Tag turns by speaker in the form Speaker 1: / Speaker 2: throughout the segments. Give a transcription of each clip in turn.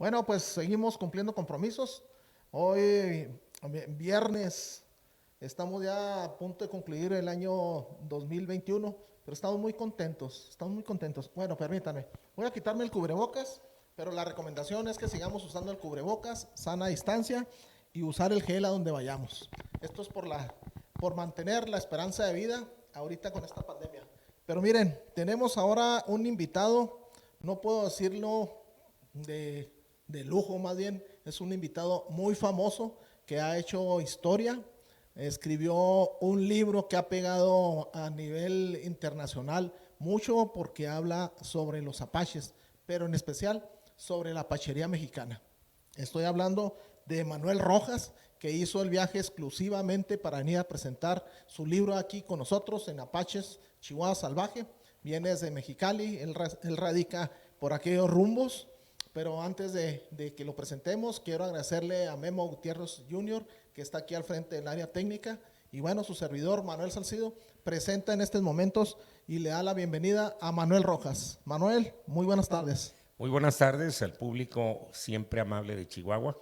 Speaker 1: Bueno, pues seguimos cumpliendo compromisos. Hoy, viernes, estamos ya a punto de concluir el año 2021, pero estamos muy contentos. Bueno, permítanme, voy a quitarme el cubrebocas, pero la recomendación es que sigamos usando el cubrebocas, sana distancia y usar el gel a donde vayamos. Esto es por mantener la esperanza de vida ahorita con esta pandemia. Pero miren, tenemos ahora un invitado, no puedo decirlo de, de lujo más bien, es un invitado muy famoso que ha hecho historia, escribió un libro que ha pegado a nivel internacional mucho porque habla sobre los apaches, pero en especial sobre la apachería mexicana. Estoy hablando de Manuel Rojas, que hizo el viaje exclusivamente para venir a presentar su libro aquí con nosotros en Apaches, Chihuahua Salvaje. Viene desde Mexicali, él radica por aquellos rumbos, pero antes de que lo presentemos, quiero agradecerle a Memo Gutiérrez Jr., que está aquí al frente del área técnica, y bueno, su servidor Manuel Salcido presenta en estos momentos y le da la bienvenida a Manuel Rojas. Manuel, muy buenas tardes.
Speaker 2: Muy buenas tardes al público siempre amable de Chihuahua.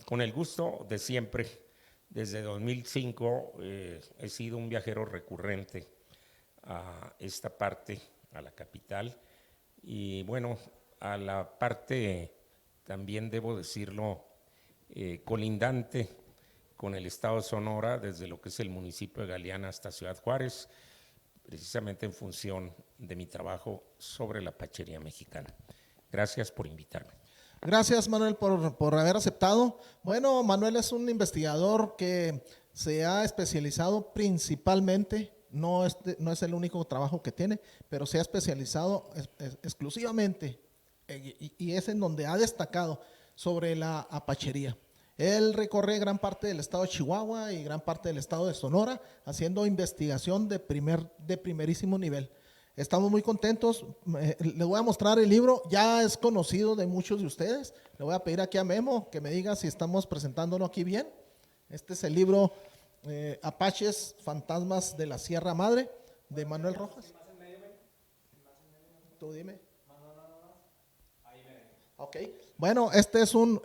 Speaker 2: Con el gusto de siempre, desde 2005 he sido un viajero recurrente a esta parte, a la capital, y bueno, a la parte, también debo decirlo, colindante con el estado de Sonora, desde lo que es el municipio de Galeana hasta Ciudad Juárez, precisamente en función de mi trabajo sobre la pachería mexicana. Gracias por invitarme.
Speaker 1: Gracias, Manuel, por haber aceptado. Bueno, Manuel es un investigador que se ha especializado principalmente, no es el único trabajo que tiene, pero se ha especializado exclusivamente y es en donde ha destacado sobre la apachería. Él recorre gran parte del estado de Chihuahua y gran parte del estado de Sonora haciendo investigación de primerísimo nivel. Estamos muy contentos. Les voy a mostrar el libro. Ya es conocido de muchos de ustedes. Le voy a pedir aquí a Memo que me diga si estamos presentándolo aquí bien. Este es el libro Apaches, Fantasmas de la Sierra Madre, de Manuel Rojas. Tú dime. Ok. Bueno, este es un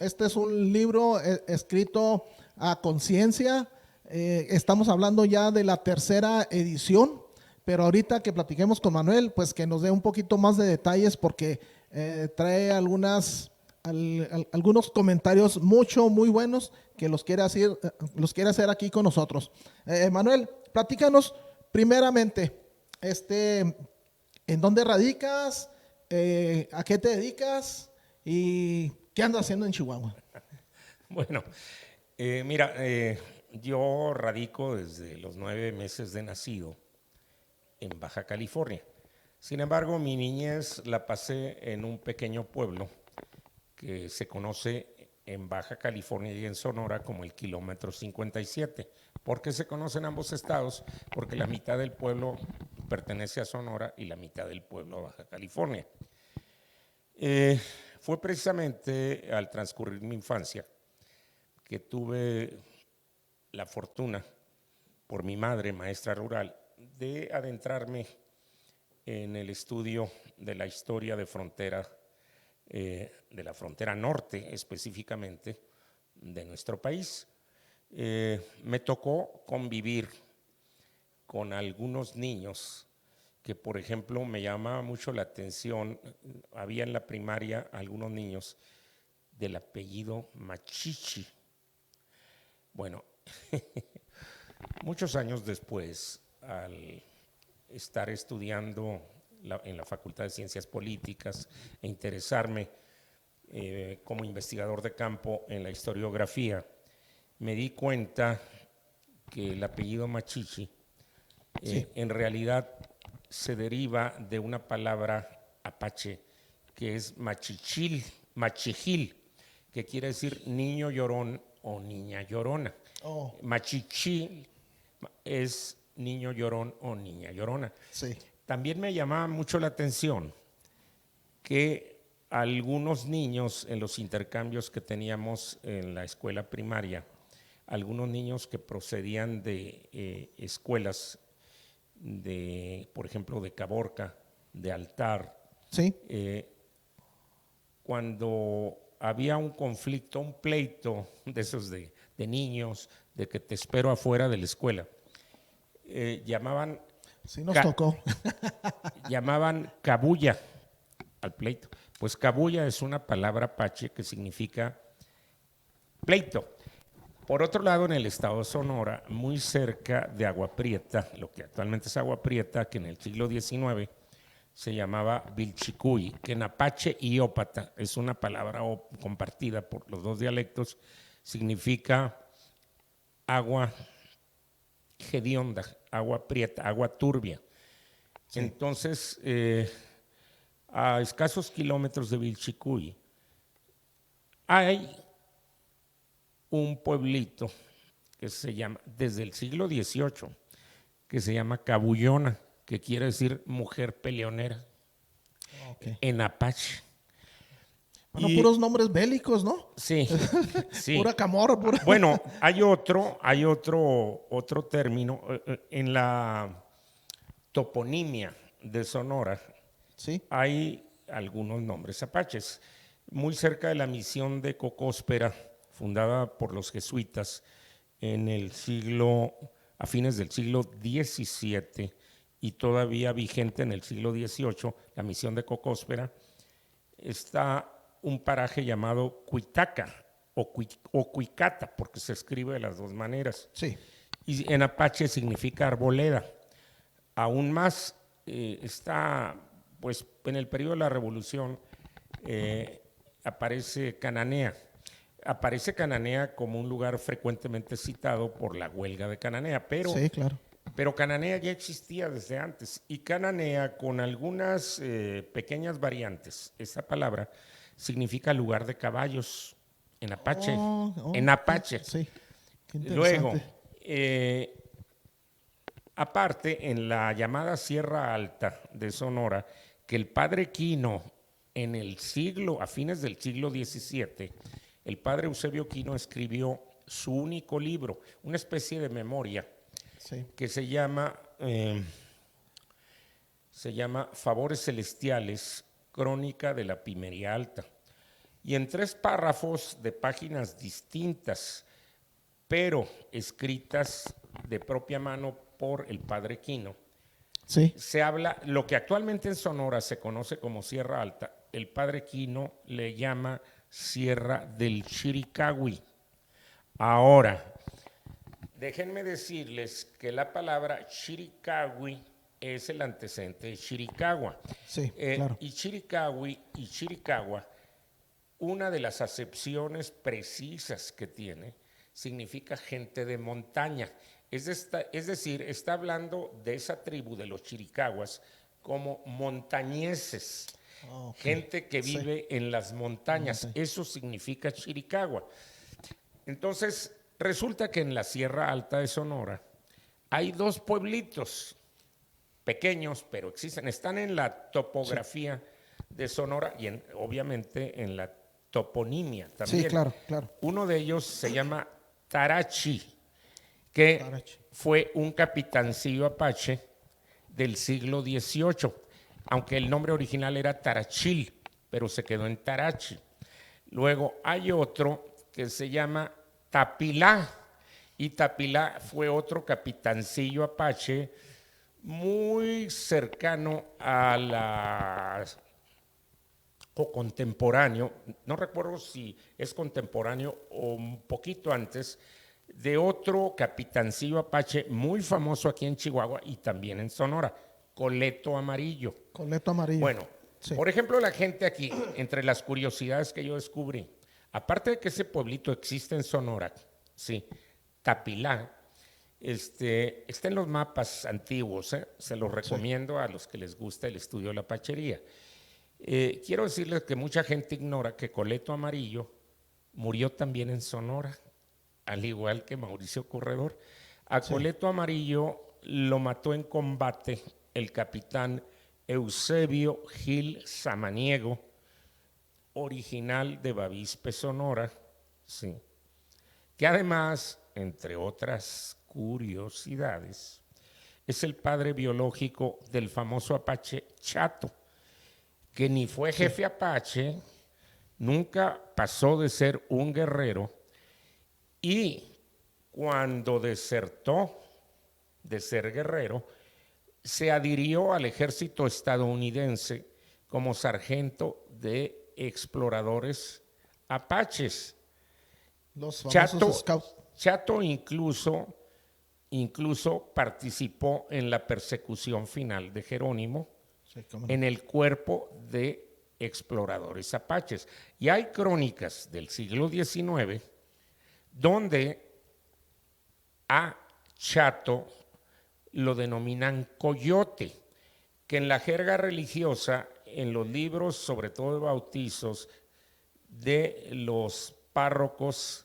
Speaker 1: libro escrito a conciencia. Estamos hablando ya de la tercera edición, pero ahorita que platiquemos con Manuel, pues que nos dé un poquito más de detalles porque trae algunos comentarios muy buenos que los quiere hacer aquí con nosotros. Manuel, platícanos primeramente, ¿en dónde radicas? ¿A qué te dedicas? ¿Y qué andas haciendo en Chihuahua?
Speaker 2: Bueno, mira, yo radico desde los 9 meses de nacido en Baja California. Sin embargo, mi niñez la pasé en un pequeño pueblo que se conoce en Baja California y en Sonora como el kilómetro 57. ¿Por qué se conocen ambos estados? Porque la mitad del pueblo pertenece a Sonora y la mitad del pueblo a Baja California. Eh, Fue precisamente al transcurrir mi infancia que tuve la fortuna, por mi madre, maestra rural, de adentrarme en el estudio de la historia de frontera, de la frontera norte específicamente de nuestro país. Me tocó convivir con algunos niños que, por ejemplo, me llamaba mucho la atención. Había en la primaria algunos niños del apellido Machichi. Bueno, muchos años después, al estar estudiando en la Facultad de Ciencias Políticas e interesarme como investigador de campo en la historiografía, me di cuenta que el apellido Machichi
Speaker 1: Sí.
Speaker 2: en realidad se deriva de una palabra apache que es machichil, machijil, que quiere decir niño llorón o niña llorona.
Speaker 1: Oh,
Speaker 2: Machichil es niño llorón o niña llorona.
Speaker 1: sí.
Speaker 2: También me llamaba mucho la atención que algunos niños en los intercambios que teníamos en la escuela primaria, algunos niños que procedían de escuelas por ejemplo, de Caborca, de Altar,
Speaker 1: Sí.
Speaker 2: eh, cuando había un conflicto, un pleito de esos de niños, de que te espero afuera de la escuela, llamaban,
Speaker 1: Sí nos
Speaker 2: ca-
Speaker 1: tocó.
Speaker 2: llamaban cabulla al pleito. Pues cabulla es una palabra apache que significa pleito. Por otro lado, en el estado de Sonora, muy cerca de Agua Prieta, lo que actualmente es Agua Prieta, que en el siglo XIX se llamaba Vilchicuy, que en apache y ópata es una palabra compartida por los dos dialectos, significa agua hedionda, agua prieta, agua turbia.
Speaker 1: Sí.
Speaker 2: Entonces, a escasos kilómetros de Vilchicuy hay un pueblito que se llama, desde el siglo XVIII, que se llama Cabullona, que quiere decir mujer peleonera,
Speaker 1: Ok.
Speaker 2: en apache.
Speaker 1: Bueno,
Speaker 2: Y
Speaker 1: puros nombres bélicos, ¿no?
Speaker 2: sí, sí.
Speaker 1: Pura camorra, pura.
Speaker 2: Bueno, hay otro término en la toponimia de Sonora.
Speaker 1: Sí,
Speaker 2: Hay algunos nombres apaches. Muy cerca de la misión de Cocóspera, fundada por los jesuitas en el siglo, a fines del siglo XVII y todavía vigente en el siglo XVIII, la misión de Cocóspera, está un paraje llamado Cuitaca o Cuicata, porque se escribe de las dos maneras.
Speaker 1: sí.
Speaker 2: Y en apache significa arboleda. Aún más, está, pues en el periodo de la Revolución aparece Cananea. Aparece Cananea como un lugar frecuentemente citado por la huelga de Cananea,
Speaker 1: Sí, claro.
Speaker 2: pero Cananea ya existía desde antes y Cananea con algunas pequeñas variantes, esa palabra significa lugar de caballos en apache, en apache.
Speaker 1: Sí, qué
Speaker 2: Luego,
Speaker 1: interesante.
Speaker 2: aparte, en la llamada Sierra Alta de Sonora, que el padre Quino en el siglo, a fines del siglo XVII, el padre Eusebio Quino escribió su único libro, una especie de memoria,
Speaker 1: Sí,
Speaker 2: que se llama Favores Celestiales, Crónica de la Pimería Alta. Y en 3 párrafos de páginas distintas, pero escritas de propia mano por el padre Quino,
Speaker 1: sí.
Speaker 2: se habla, lo que actualmente en Sonora se conoce como Sierra Alta, el padre Quino le llama Sierra del Chiricahua. Ahora, déjenme decirles que la palabra Chiricahua es el antecedente de Chiricahua.
Speaker 1: Sí, claro.
Speaker 2: Y Chiricahua, una de las acepciones precisas que tiene, significa gente de montaña. Es decir, está hablando de esa tribu de los chiricahuas como montañeses,
Speaker 1: Ok.
Speaker 2: gente que
Speaker 1: Sí,
Speaker 2: vive en las montañas.
Speaker 1: montaña.
Speaker 2: Eso significa Chiricahua. Entonces, resulta que en la Sierra Alta de Sonora hay 2 pueblitos pequeños, pero existen, están en la topografía de Sonora y obviamente en la toponimia también.
Speaker 1: Sí, claro, claro.
Speaker 2: Uno de ellos se llama Tarachi, que
Speaker 1: Tarachi.
Speaker 2: fue un capitancillo apache del siglo XVIII, aunque el nombre original era Tarachil, pero se quedó en Tarachi. Luego hay otro que se llama Tapilá, y Tapilá fue otro capitancillo apache muy cercano a la o contemporáneo, no recuerdo si es contemporáneo o un poquito antes, de otro capitancillo apache muy famoso aquí en Chihuahua y también en Sonora, Coleto Amarillo.
Speaker 1: Coleto amarillo.
Speaker 2: Bueno,
Speaker 1: Sí,
Speaker 2: por ejemplo, la gente aquí, entre las curiosidades que yo descubrí, aparte de que ese pueblito existe en Sonora, sí, Tapilá, está en los mapas antiguos, se los recomiendo a los que les gusta el estudio de la apachería. Quiero decirles que mucha gente ignora que Coleto Amarillo murió también en Sonora, al igual que Mauricio Corredor. A
Speaker 1: sí.
Speaker 2: Coleto Amarillo lo mató en combate el capitán Eusebio Gil Samaniego, original de Bavispe, Sonora, sí, que además, entre otras curiosidades, es el padre biológico del famoso apache Chato, que ni fue jefe apache, nunca pasó de ser un guerrero, y cuando desertó de ser guerrero, se adhirió al ejército estadounidense como sargento de exploradores apaches.
Speaker 1: Los famosos scouts.
Speaker 2: Chato incluso participó en la persecución final de Jerónimo
Speaker 1: Sí, cómo no.
Speaker 2: en el cuerpo de exploradores apaches. Y hay crónicas del siglo XIX donde a Chato lo denominan coyote, que en la jerga religiosa, en los libros, sobre todo de bautizos, de los párrocos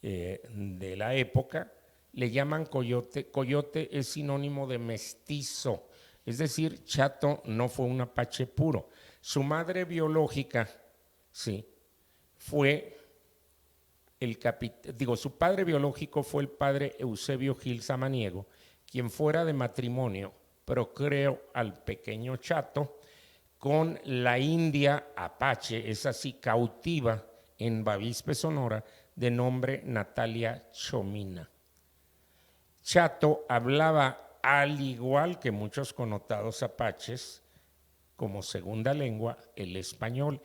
Speaker 2: de la época, le llaman coyote. Coyote es sinónimo de mestizo, es decir, Chato no fue un apache puro. Su madre biológica, sí, fue su padre biológico fue el padre Eusebio Gil Samaniego, quien fuera de matrimonio procreó al pequeño Chato con la india apache, es así, cautiva en Bavispe, Sonora, de nombre Natalia Chomina. Chato hablaba, al igual que muchos connotados apaches, como segunda lengua, el español.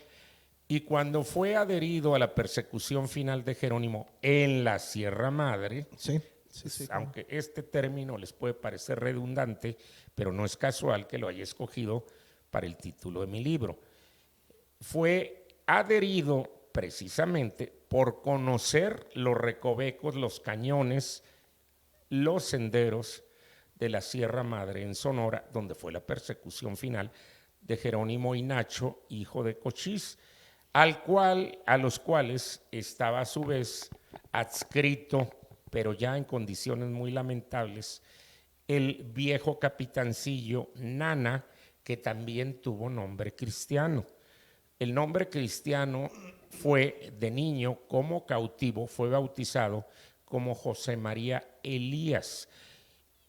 Speaker 2: Y cuando fue adherido a la persecución final de Jerónimo en la Sierra Madre,
Speaker 1: Sí, sí, sí.
Speaker 2: aunque este término les puede parecer redundante, pero no es casual que lo haya escogido para el título de mi libro, fue adherido precisamente por conocer los recovecos, los cañones, los senderos de la Sierra Madre en Sonora, donde fue la persecución final de Jerónimo y Nacho, hijo de Cochís, a los cuales estaba a su vez adscrito, pero ya en condiciones muy lamentables, el viejo capitancillo Nana, que también tuvo nombre cristiano. El nombre cristiano fue de niño, como cautivo, fue bautizado como José María Elías.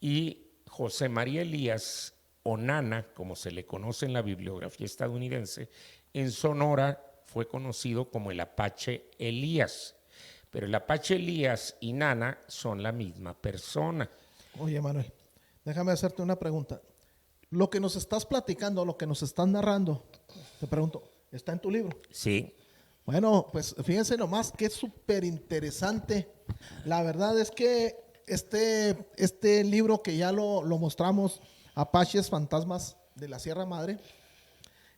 Speaker 2: Y José María Elías, o Nana, como se le conoce en la bibliografía estadounidense, en Sonora fue conocido como el Apache Elías. Pero el Apache Elías y Nana son la misma persona.
Speaker 1: Oye, Manuel, déjame hacerte una pregunta. Lo que nos estás platicando, lo que nos estás narrando, te pregunto, ¿está en tu libro?
Speaker 2: Sí.
Speaker 1: Bueno, pues fíjense nomás que es súper interesante. La verdad es que este libro que ya lo mostramos, Apaches Fantasmas de la Sierra Madre,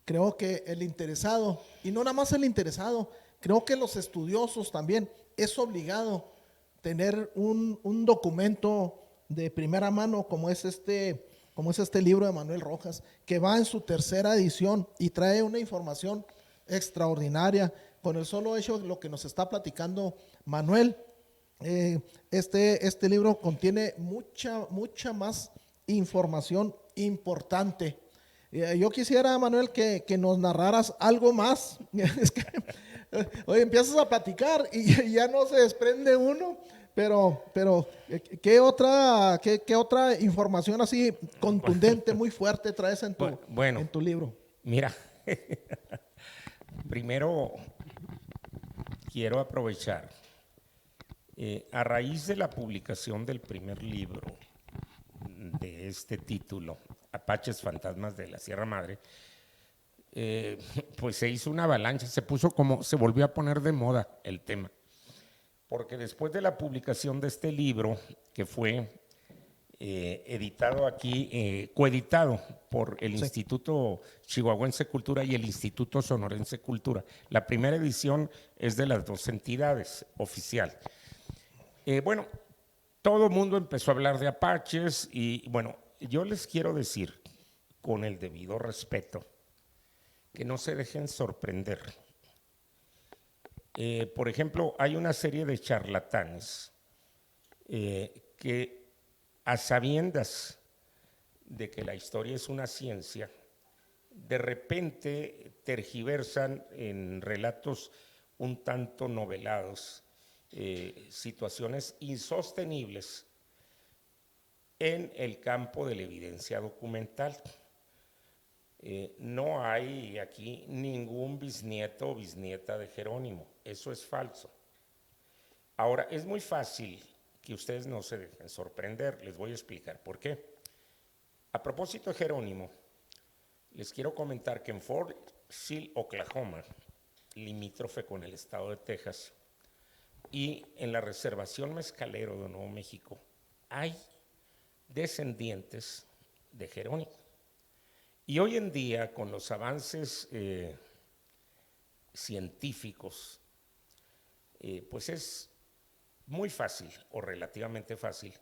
Speaker 1: creo que el interesado, y no nada más el interesado, creo que los estudiosos también, es obligado tener un documento de primera mano como es este libro de Manuel Rojas, que va en su tercera edición y trae una información extraordinaria con el solo hecho de lo que nos está platicando Manuel. Este libro contiene mucha más información importante. Yo quisiera, Manuel, que nos narraras algo más. Es que, oye, empiezas a platicar y ya no se desprende uno, pero ¿qué otra información así contundente, muy fuerte traes
Speaker 2: Bueno,
Speaker 1: en tu libro?
Speaker 2: mira, primero quiero aprovechar, a raíz de la publicación del primer libro de este título, Apaches Fantasmas de la Sierra Madre, pues se hizo una avalancha, se volvió a poner de moda el tema, porque después de la publicación de este libro, que fue editado aquí, coeditado por el
Speaker 1: Sí.
Speaker 2: Instituto Chihuahuense Cultura y el Instituto Sonorense Cultura. La primera edición es de las dos entidades oficial. Bueno, todo el mundo empezó a hablar de apaches y bueno, yo les quiero decir, con el debido respeto, que no se dejen sorprender. Por ejemplo, hay una serie de charlatanes que a sabiendas de que la historia es una ciencia, de repente tergiversan en relatos un tanto novelados situaciones insostenibles en el campo de la evidencia documental. No hay aquí ningún bisnieto o bisnieta de Jerónimo. Eso es falso. Ahora, es muy fácil que ustedes no se dejen sorprender. Les voy a explicar por qué. A propósito de Jerónimo, les quiero comentar que en Fort Sill, Oklahoma, limítrofe con el estado de Texas, y en la reservación Mezcalero de Nuevo México, hay descendientes de Jerónimo. Y hoy en día, con los avances científicos, pues es muy fácil o relativamente fácil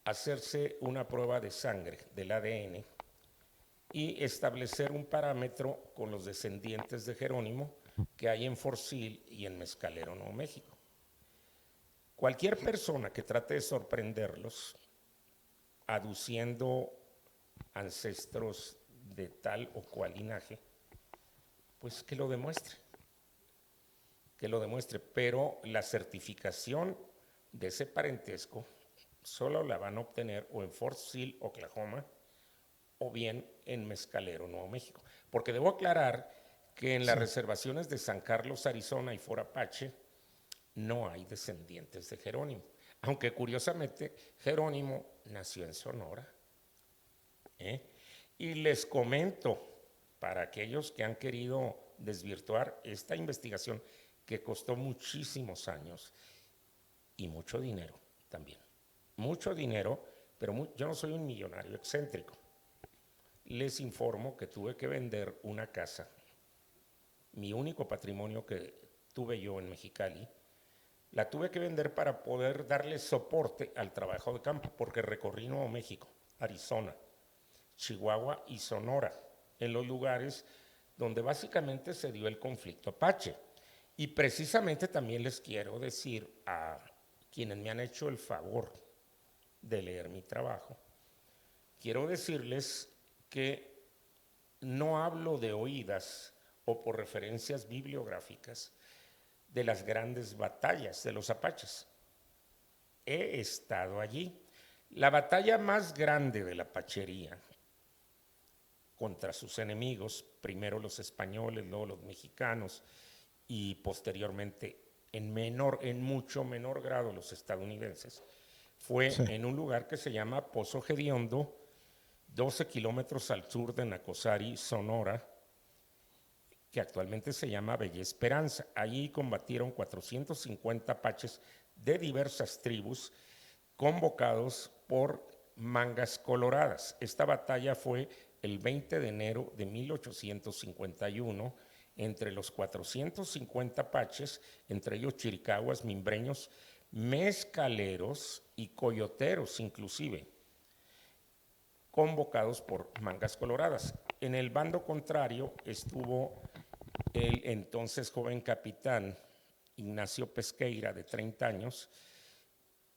Speaker 2: hacerse una prueba de sangre del ADN y establecer un parámetro con los descendientes de Jerónimo que hay en Fort Sill y en Mezcalero, Nuevo México. Cualquier persona que trate de sorprenderlos aduciendo ancestros de tal o cual linaje, pues que lo demuestre, pero la certificación de ese parentesco solo la van a obtener o en Fort Sill, Oklahoma, o bien en Mezcalero, Nuevo México. Porque debo aclarar que en las reservaciones de San Carlos, Arizona y Fort Apache no hay descendientes de Jerónimo. Aunque curiosamente Jerónimo nació en Sonora. Y les comento, para aquellos que han querido desvirtuar esta investigación que costó muchísimos años y mucho dinero también. Mucho dinero, pero yo no soy un millonario excéntrico. Les informo que tuve que vender una casa, mi único patrimonio que tuve yo en Mexicali, la tuve que vender para poder darle soporte al trabajo de campo, porque recorrí Nuevo México, Arizona, Chihuahua y Sonora, en los lugares donde básicamente se dio el conflicto Apache. Y precisamente también les quiero decir a quienes me han hecho el favor de leer mi trabajo, quiero decirles que no hablo de oídas o por referencias bibliográficas de las grandes batallas de los apaches. He estado allí. La batalla más grande de la apachería contra sus enemigos, primero los españoles, luego los mexicanos y posteriormente en mucho menor grado los estadounidenses, fue en un lugar que se llama Pozo Gediondo, 12 kilómetros al sur de Nacosari, Sonora, que actualmente se llama Bella Esperanza. Allí combatieron 450 apaches de diversas tribus convocados por Mangas Coloradas. Esta batalla fue el 20 de enero de 1851 entre los 450 apaches, entre ellos chiricahuas, mimbreños, mezcaleros y coyoteros inclusive, convocados por Mangas Coloradas. En el bando contrario estuvo el entonces joven capitán Ignacio Pesqueira, de 30 años,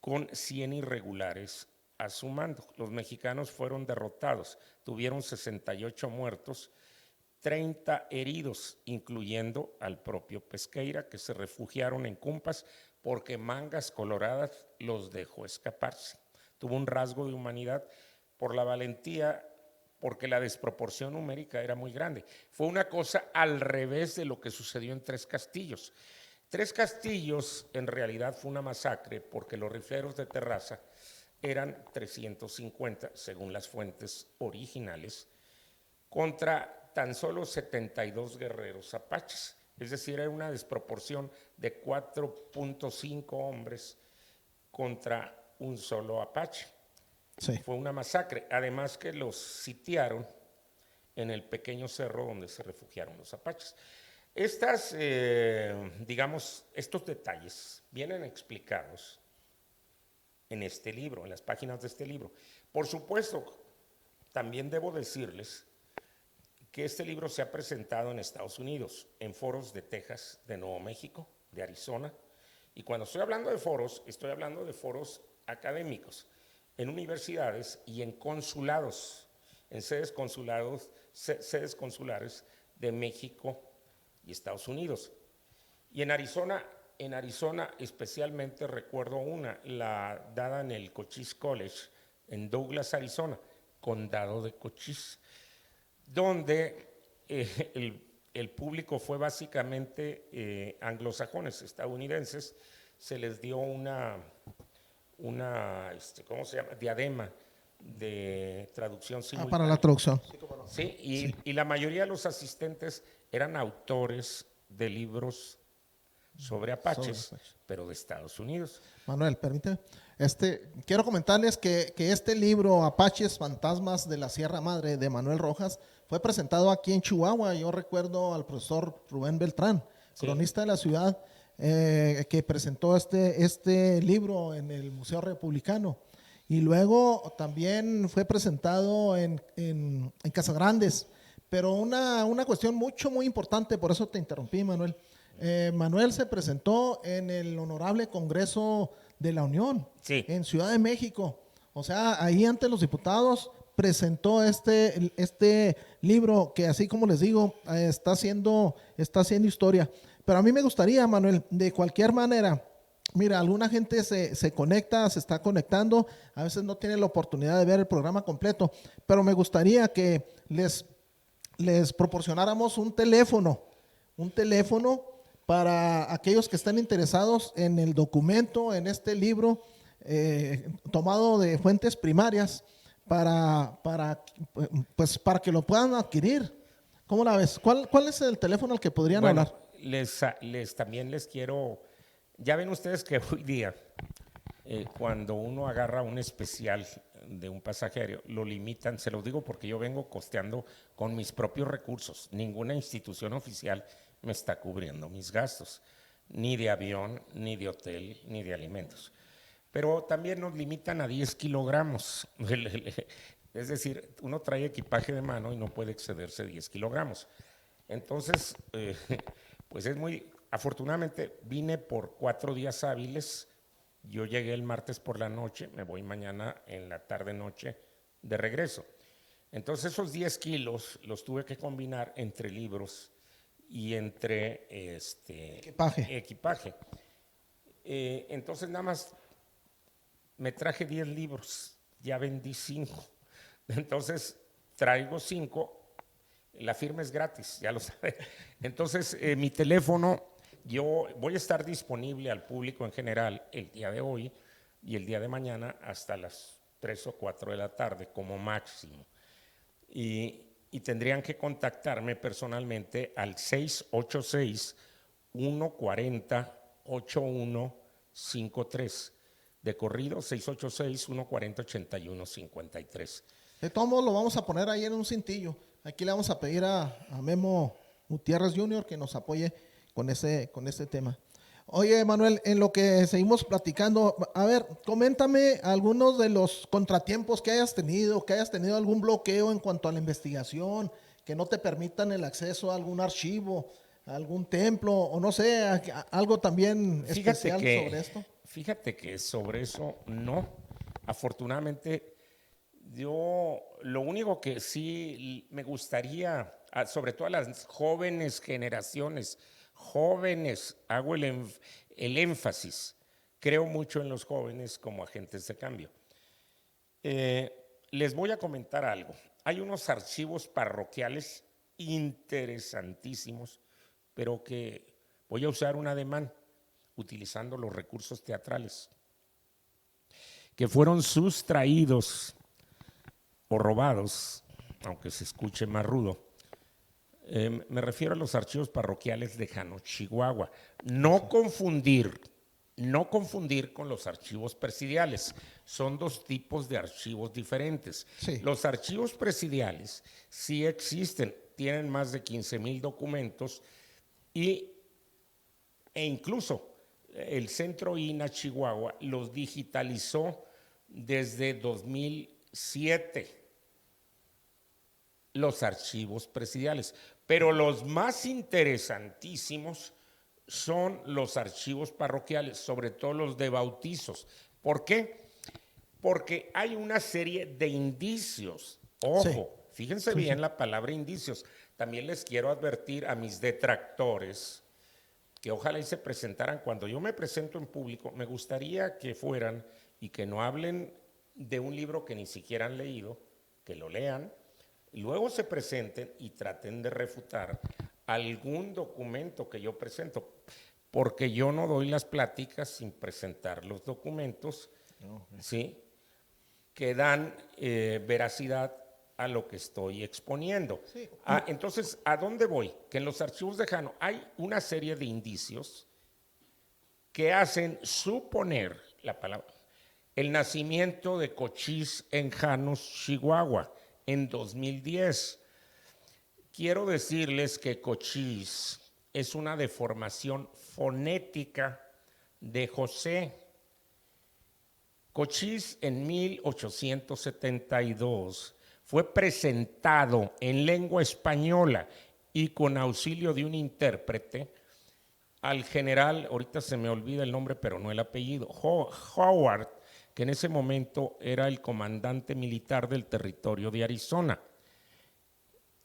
Speaker 2: con 100 irregulares a su mando. Los mexicanos fueron derrotados, tuvieron 68 muertos, 30 heridos, incluyendo al propio Pesqueira, que se refugiaron en Cumpas porque Mangas Coloradas los dejó escaparse. Tuvo un rasgo de humanidad por la valentía, porque la desproporción numérica era muy grande. Fue una cosa al revés de lo que sucedió en Tres Castillos. Tres Castillos en realidad fue una masacre porque los rifleros de Terraza eran 350, según las fuentes originales, contra tan solo 72 guerreros apaches. Es decir, era una desproporción de 4.5 hombres contra un solo apache. Sí. Fue una masacre, además que los sitiaron en el pequeño cerro donde se refugiaron los apaches. Estos detalles vienen explicados en este libro, en las páginas de este libro. Por supuesto, también debo decirles que este libro se ha presentado en Estados Unidos, en foros de Texas, de Nuevo México, de Arizona. Y cuando estoy hablando de foros, estoy hablando de foros académicos, en universidades y en consulados, en sedes consulares de México y Estados Unidos. Y en Arizona especialmente recuerdo la dada en el Cochise College, en Douglas, Arizona, condado de Cochise, donde el público fue básicamente anglosajones, estadounidenses. Se les dio ¿cómo se llama? Diadema de traducción simultánea.
Speaker 1: Para la traducción.
Speaker 2: Sí,
Speaker 1: Sí.
Speaker 2: y la mayoría de los asistentes eran autores de libros sobre apaches, pero de Estados Unidos.
Speaker 1: Manuel, permíteme. Quiero comentarles que este libro, Apaches, Fantasmas de la Sierra Madre, de Manuel Rojas, fue presentado aquí en Chihuahua. Yo recuerdo al profesor Rubén Beltrán,
Speaker 2: Sí.
Speaker 1: cronista de la ciudad, que presentó este libro en el Museo Republicano. Y luego también fue presentado en Casagrandes. Pero una cuestión muy importante, por eso te interrumpí, Manuel. Manuel se presentó en el Honorable Congreso de la Unión,
Speaker 2: Sí.
Speaker 1: en Ciudad de México. O sea, ahí ante los diputados presentó este libro que, así como les digo, está haciendo historia. Pero a mí me gustaría, Manuel, de cualquier manera, mira, alguna gente se conecta, se está conectando, a veces no tiene la oportunidad de ver el programa completo, pero me gustaría que les proporcionáramos un teléfono para aquellos que están interesados en el documento, en este libro tomado de fuentes primarias, para que lo puedan adquirir. ¿Cómo la ves? ¿Cuál es el teléfono al que podrían
Speaker 2: Bueno,
Speaker 1: hablar?
Speaker 2: también les quiero, ya ven ustedes que hoy día, cuando uno agarra un especial de un pasajero, lo limitan, se los digo porque yo vengo costeando con mis propios recursos, ninguna institución oficial me está cubriendo mis gastos, ni de avión, ni de hotel, ni de alimentos. Pero también nos limitan a 10 kilogramos. Es decir, uno trae equipaje de mano y no puede excederse 10 kilogramos. Entonces, pues es muy, afortunadamente vine por 4 días hábiles. Yo llegué el martes por la noche, me voy mañana en la tarde-noche de regreso. Entonces esos 10 kilos los tuve que combinar entre libros y entre equipaje. Entonces nada más me traje 10 libros, ya vendí 5. Entonces traigo 5, la firma es gratis, ya lo sabe. Entonces mi teléfono, yo voy a estar disponible al público en general el día de hoy y el día de mañana hasta las 3 o 4 de la tarde como máximo. Y tendrían que contactarme personalmente al 686-140-8153. De corrido, 686-140-8153.
Speaker 1: De todos modos, lo vamos a poner ahí en un cintillo. Aquí le vamos a pedir a Memo Gutiérrez Jr. que nos apoye con este tema. Oye, Manuel, en lo que seguimos platicando, a ver, coméntame algunos de los contratiempos que hayas tenido algún bloqueo en cuanto a la investigación, que no te permitan el acceso a algún archivo, a algún templo, o no sé, algo también especial sobre esto.
Speaker 2: Fíjate que sobre eso no. Afortunadamente, yo lo único que sí me gustaría, sobre todo a las jóvenes generaciones, hago el énfasis, creo mucho en los jóvenes como agentes de cambio. Les voy a comentar algo. Hay unos archivos parroquiales interesantísimos, pero que voy a usar un ademán utilizando los recursos teatrales, que fueron sustraídos o robados, aunque se escuche más rudo. Me refiero a los archivos parroquiales lejanos, Chihuahua. No confundir con los archivos presidiales. Son dos tipos de archivos diferentes.
Speaker 1: Sí.
Speaker 2: Los archivos presidiales sí existen, tienen más de 15,000 documentos e incluso el Centro INAH Chihuahua los digitalizó desde 2007. Los archivos presidiales. Pero los más interesantísimos son los archivos parroquiales, sobre todo los de bautizos. ¿Por qué? Porque hay una serie de indicios. Ojo, sí. Fíjense bien la palabra indicios. También les quiero advertir a mis detractores que ojalá y se presentaran. Cuando yo me presento en público, me gustaría que fueran y que no hablen de un libro que ni siquiera han leído, que lo lean, luego se presenten y traten de refutar algún documento que yo presento, porque yo no doy las pláticas sin presentar los documentos, ¿sí?, que dan veracidad a lo que estoy exponiendo.
Speaker 1: Sí.
Speaker 2: Entonces, ¿a dónde voy? Que en los archivos de Jano hay una serie de indicios que hacen suponer la palabra, el nacimiento de Cochís en Janos, Chihuahua, en 2010. Quiero decirles que Cochís es una deformación fonética de José. Cochís en 1872 fue presentado en lengua española y con auxilio de un intérprete al general, ahorita se me olvida el nombre, pero no el apellido, Howard, que en ese momento era el comandante militar del territorio de Arizona.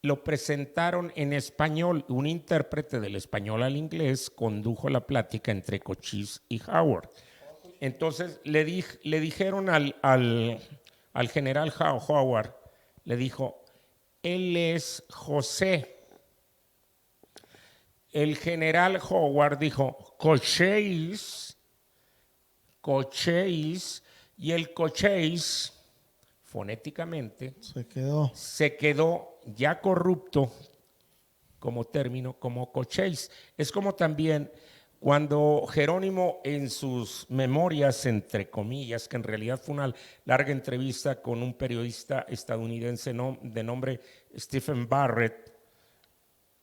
Speaker 2: Lo presentaron en español, un intérprete del español al inglés condujo la plática entre Cochís y Howard. Entonces le dijeron al general Howard, le dijo, él es José. El general Howard dijo, Cochís, y el Cochís, fonéticamente, se quedó ya corrupto como término, como Cochís. Es como también cuando Jerónimo en sus memorias, entre comillas, que en realidad fue una larga entrevista con un periodista estadounidense de nombre Stephen Barrett,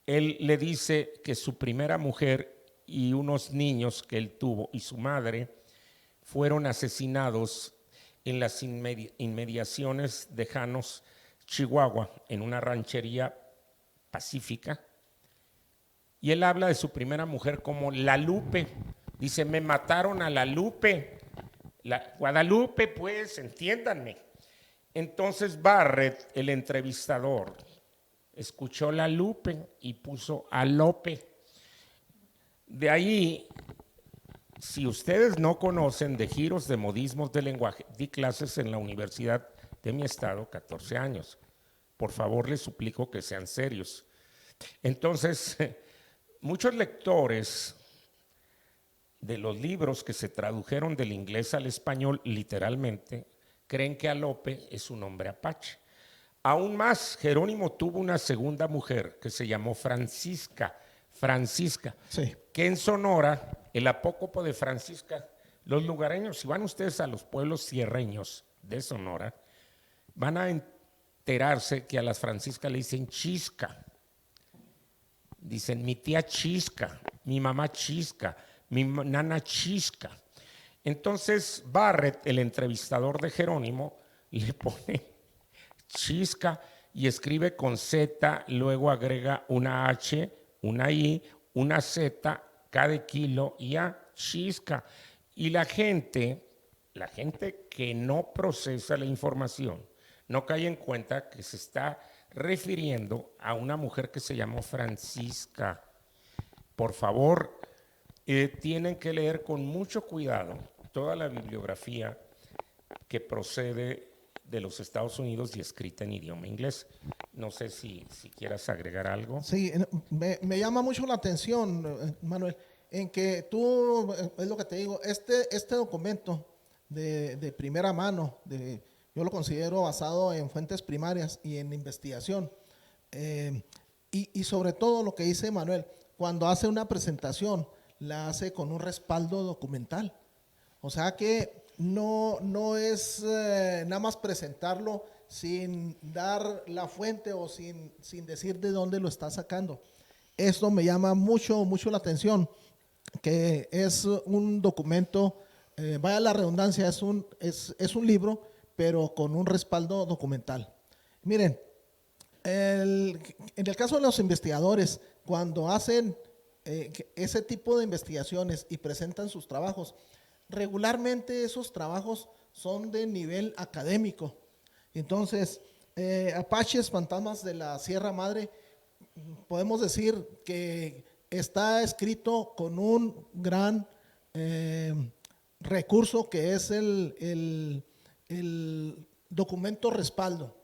Speaker 2: él le dice que su primera mujer y unos niños que él tuvo y su madre fueron asesinados en las inmediaciones de Janos, Chihuahua, en una ranchería pacífica. Y él habla de su primera mujer como La Lupe. Dice, me mataron a La Lupe. Guadalupe, pues, entiéndanme. Entonces Barrett, el entrevistador, escuchó La Lupe y puso a Lope. De ahí, si ustedes no conocen de giros de modismos de lenguaje, di clases en la universidad de mi estado 14 años. Por favor, les suplico que sean serios. Entonces, muchos lectores de los libros que se tradujeron del inglés al español literalmente creen que Alope es un nombre apache. Aún más, Jerónimo tuvo una segunda mujer que se llamó Francisca,
Speaker 1: Sí.
Speaker 2: que en Sonora, el apócopo de Francisca, los lugareños, si van ustedes a los pueblos sierreños de Sonora, van a enterarse que a las Franciscas le dicen Chisca. Dicen mi tía Chisca, mi mamá Chisca, mi nana Chisca. Entonces Barrett, el entrevistador de Jerónimo, le pone Chisca y escribe con Z, luego agrega una H, una I, una Z, K de kilo y A, Chisca. Y la gente que no procesa la información, no cae en cuenta que se está refiriendo a una mujer que se llamó Francisca. Por favor, tienen que leer con mucho cuidado toda la bibliografía que procede de los Estados Unidos y escrita en idioma inglés. No sé si quieras agregar algo.
Speaker 1: Sí, me llama mucho la atención, Manuel, en que tú, es lo que te digo, este documento de primera mano, yo lo considero basado en fuentes primarias y en investigación. Y sobre todo lo que dice Manuel, cuando hace una presentación, la hace con un respaldo documental. O sea que no es nada más presentarlo sin dar la fuente o sin decir de dónde lo está sacando. Esto me llama mucho la atención, que es un documento, vaya la redundancia, es un libro, pero con un respaldo documental. Miren, en el caso de los investigadores, cuando hacen ese tipo de investigaciones y presentan sus trabajos, regularmente esos trabajos son de nivel académico. Entonces, Apaches Fantasmas de la Sierra Madre, podemos decir que está escrito con un gran recurso que es el documento respaldo.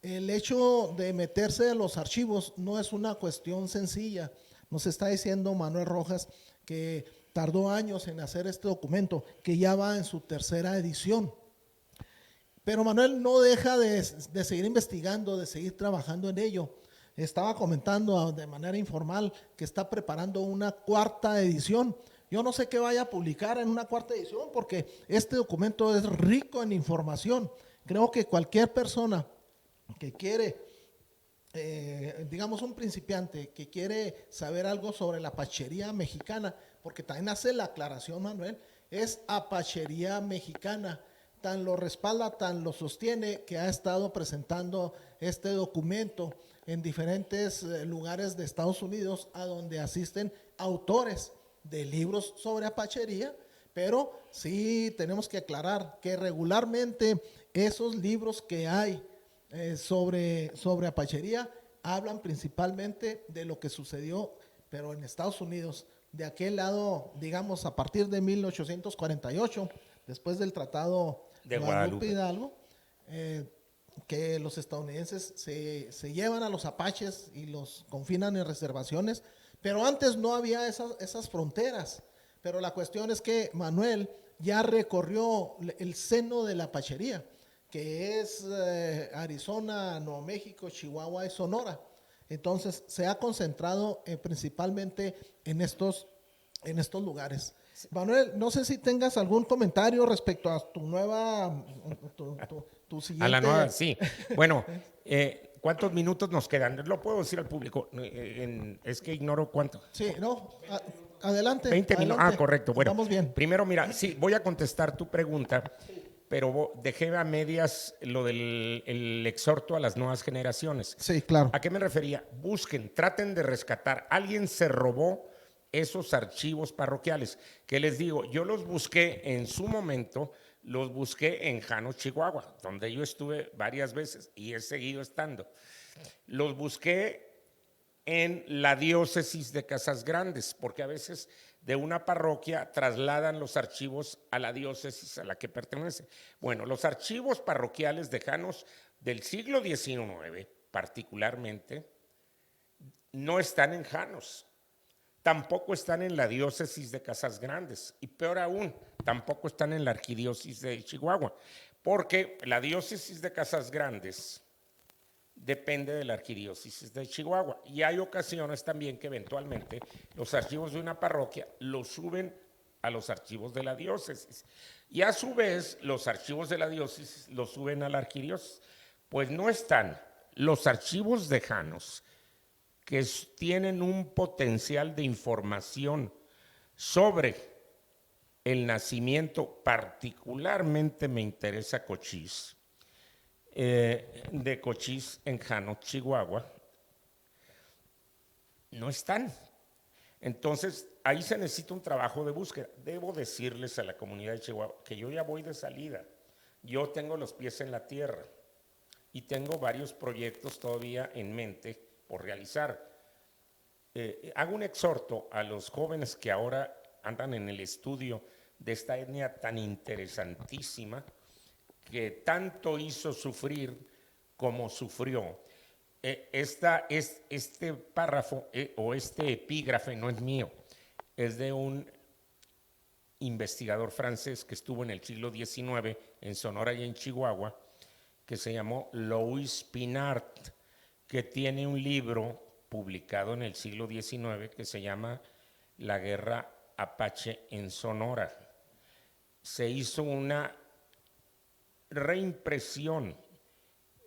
Speaker 1: el hecho de meterse a los archivos no es una cuestión sencilla. Nos está diciendo Manuel Rojas que tardó años en hacer este documento, que ya va en su tercera edición. Pero Manuel no deja de seguir investigando, de seguir trabajando en ello. Estaba comentando de manera informal que está preparando una cuarta edición. Yo no sé qué vaya a publicar en una cuarta edición porque este documento es rico en información. Creo que cualquier persona que quiere, digamos un principiante, que quiere saber algo sobre la apachería mexicana, porque también hace la aclaración Manuel, es apachería mexicana. Tan lo respalda, tan lo sostiene, que ha estado presentando este documento en diferentes lugares de Estados Unidos a donde asisten autores de libros sobre apachería, pero sí tenemos que aclarar que regularmente esos libros que hay sobre apachería hablan principalmente de lo que sucedió, pero en Estados Unidos, de aquel lado, digamos, a partir de 1848, después del Tratado
Speaker 2: De
Speaker 1: Guadalupe
Speaker 2: Guadalupe.
Speaker 1: Hidalgo, que los estadounidenses se llevan a los apaches y los confinan en reservaciones, pero antes no había esas fronteras. Pero la cuestión es que Manuel ya recorrió el seno de la apachería, que es Arizona, Nuevo México, Chihuahua y Sonora. Entonces se ha concentrado principalmente en estos lugares. Manuel, no sé si tengas algún comentario respecto a tu nueva, tu
Speaker 2: A la nueva,
Speaker 1: siguiente.
Speaker 2: sí. Bueno, ¿cuántos minutos nos quedan? Lo puedo decir al público. Es que ignoro cuánto.
Speaker 1: Sí, no, adelante.
Speaker 2: 20 minutos. Ah,
Speaker 1: Adelante.
Speaker 2: correcto. Bueno,
Speaker 1: Vamos bien.
Speaker 2: primero, mira, sí, voy a contestar tu pregunta, pero dejé a medias lo del el exhorto a las nuevas generaciones.
Speaker 1: Sí, claro.
Speaker 2: ¿A qué me refería? Busquen, traten de rescatar. Alguien se robó esos archivos parroquiales, que les digo, yo los busqué en su momento, los busqué en Janos, Chihuahua, donde yo estuve varias veces y he seguido estando. Los busqué en la diócesis de Casas Grandes, porque a veces de una parroquia trasladan los archivos a la diócesis a la que pertenece. Bueno, los archivos parroquiales de Janos del siglo XIX, particularmente, no están en Janos. Tampoco están en la diócesis de Casas Grandes y peor aún, tampoco están en la arquidiócesis de Chihuahua, porque la diócesis de Casas Grandes depende de la arquidiócesis de Chihuahua y hay ocasiones también que eventualmente los archivos de una parroquia los suben a los archivos de la diócesis y a su vez los archivos de la diócesis los suben a la arquidiócesis. Pues no están los archivos de Janos, que tienen un potencial de información sobre el nacimiento, particularmente me interesa Cochís, de Cochís en Janos, Chihuahua, no están. Entonces, ahí se necesita un trabajo de búsqueda. Debo decirles a la comunidad de Chihuahua que yo ya voy de salida. Yo tengo los pies en la tierra y tengo varios proyectos todavía en mente por realizar. Hago un exhorto a los jóvenes que ahora andan en el estudio de esta etnia tan interesantísima que tanto hizo sufrir como sufrió. Este párrafo o este epígrafe no es mío, es de un investigador francés que estuvo en el siglo XIX en Sonora y en Chihuahua, que se llamó Louis Pinart, que tiene un libro publicado en el siglo XIX que se llama La Guerra Apache en Sonora. Se hizo una reimpresión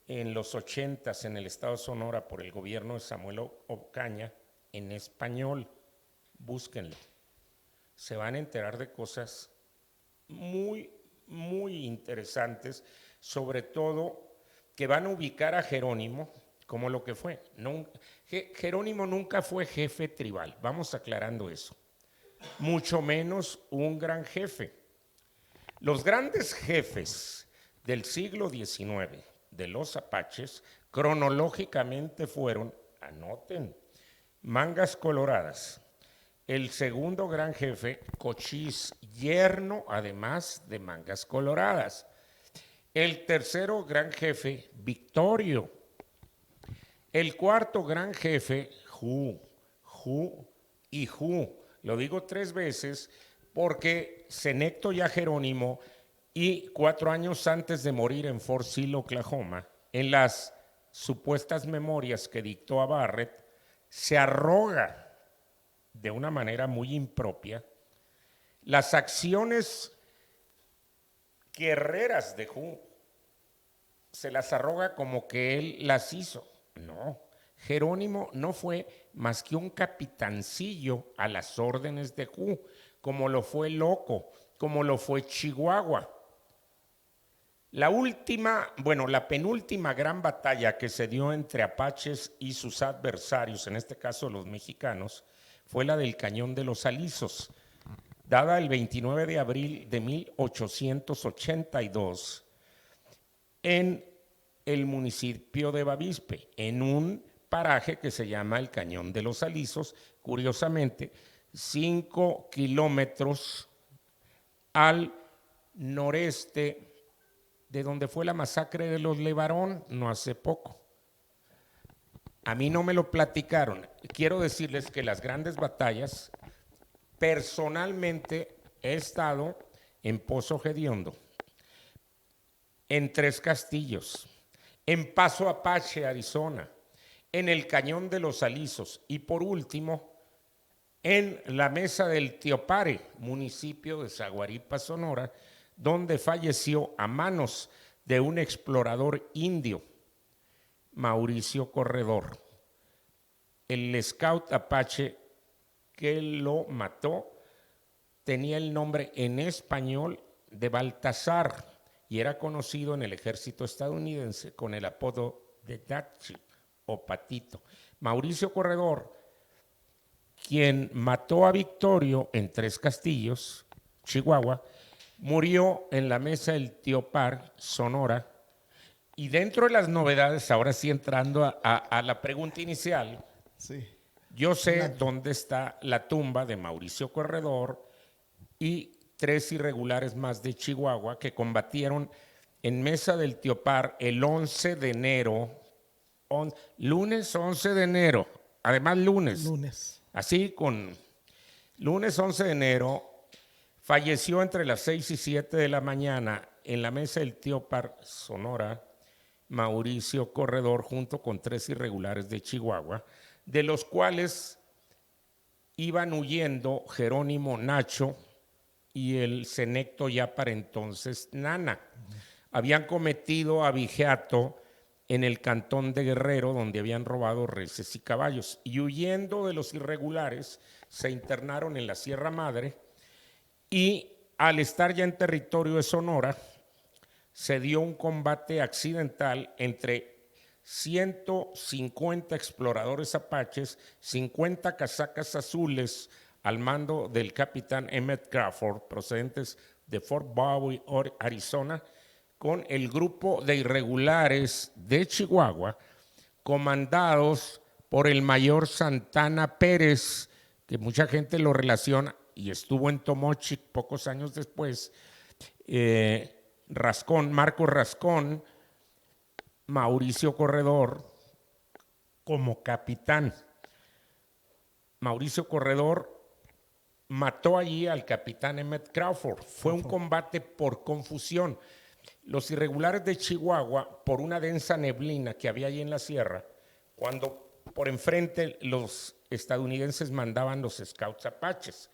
Speaker 2: en los 80s en el estado de Sonora por el gobierno de Samuel Ocaña en español. Búsquenlo. Se van a enterar de cosas muy, muy interesantes, sobre todo que van a ubicar a Jerónimo como lo que fue. Jerónimo nunca fue jefe tribal, vamos aclarando eso. Mucho menos un gran jefe. Los grandes jefes del siglo XIX de los apaches cronológicamente fueron, anoten, Mangas Coloradas. El segundo gran jefe, Cochís, yerno además de Mangas Coloradas. El tercero gran jefe, Victorio, El cuarto gran jefe, Hu y Hu. Lo digo 3 veces porque Senecto ya Jerónimo y 4 años antes de morir en Fort Sill, Oklahoma, en las supuestas memorias que dictó a Barrett, se arroga de una manera muy impropia las acciones guerreras de Hu. Se las arroga como que él las hizo. No, Jerónimo no fue más que un capitancillo a las órdenes de Hu, como lo fue Loco, como lo fue Chihuahua. La penúltima gran batalla que se dio entre apaches y sus adversarios, en este caso los mexicanos, fue la del Cañón de los Alisos, dada el 29 de abril de 1882 en el municipio de Bavispe, en un paraje que se llama el Cañón de los Alisos, curiosamente 5 kilómetros al noreste de donde fue la masacre de los Levarón, no hace poco. A mí no me lo platicaron. Quiero decirles que las grandes batallas, personalmente he estado en Pozo Gediondo, en Tres Castillos, en Paso Apache, Arizona, en el Cañón de los Alisos y por último en la Mesa del Teopare, municipio de Zaguaripa, Sonora, donde falleció a manos de un explorador indio, Mauricio Corredor, el scout apache que lo mató tenía el nombre en español de Baltasar y era conocido en el ejército estadounidense con el apodo de Dachi o Patito. Mauricio Corredor, quien mató a Victorio en Tres Castillos, Chihuahua, murió en la Mesa del Teopar, Sonora. Y dentro de las novedades, ahora sí entrando a la pregunta inicial,
Speaker 1: Sí.
Speaker 2: yo sé dónde está la tumba de Mauricio Corredor y 3 irregulares más de Chihuahua que combatieron en Mesa del Teopar el 11 de enero, lunes 11 de enero, además lunes. Así con lunes 11 de enero, falleció entre las 6 y 7 de la mañana en la Mesa del Teopar, Sonora, Mauricio Corredor junto con 3 irregulares de Chihuahua, de los cuales iban huyendo Jerónimo Nacho y el Senecto ya para entonces Nana. Habían cometido abigeato en el cantón de Guerrero, donde habían robado reses y caballos, y huyendo de los irregulares, se internaron en la Sierra Madre y al estar ya en territorio de Sonora, se dio un combate accidental entre 150 exploradores apaches, 50 casacas azules al mando del capitán Emmett Crawford, procedentes de Fort Bowie, Arizona, con el grupo de irregulares de Chihuahua, comandados por el mayor Santana Pérez, que mucha gente lo relaciona y estuvo en Tomochic pocos años después, Marco Rascón, Mauricio Corredor como capitán. Mauricio Corredor mató allí al capitán Emmett Crawford. Fue un combate por confusión. Los irregulares de Chihuahua, por una densa neblina que había allí en la sierra, cuando por enfrente los estadounidenses mandaban los scouts apaches.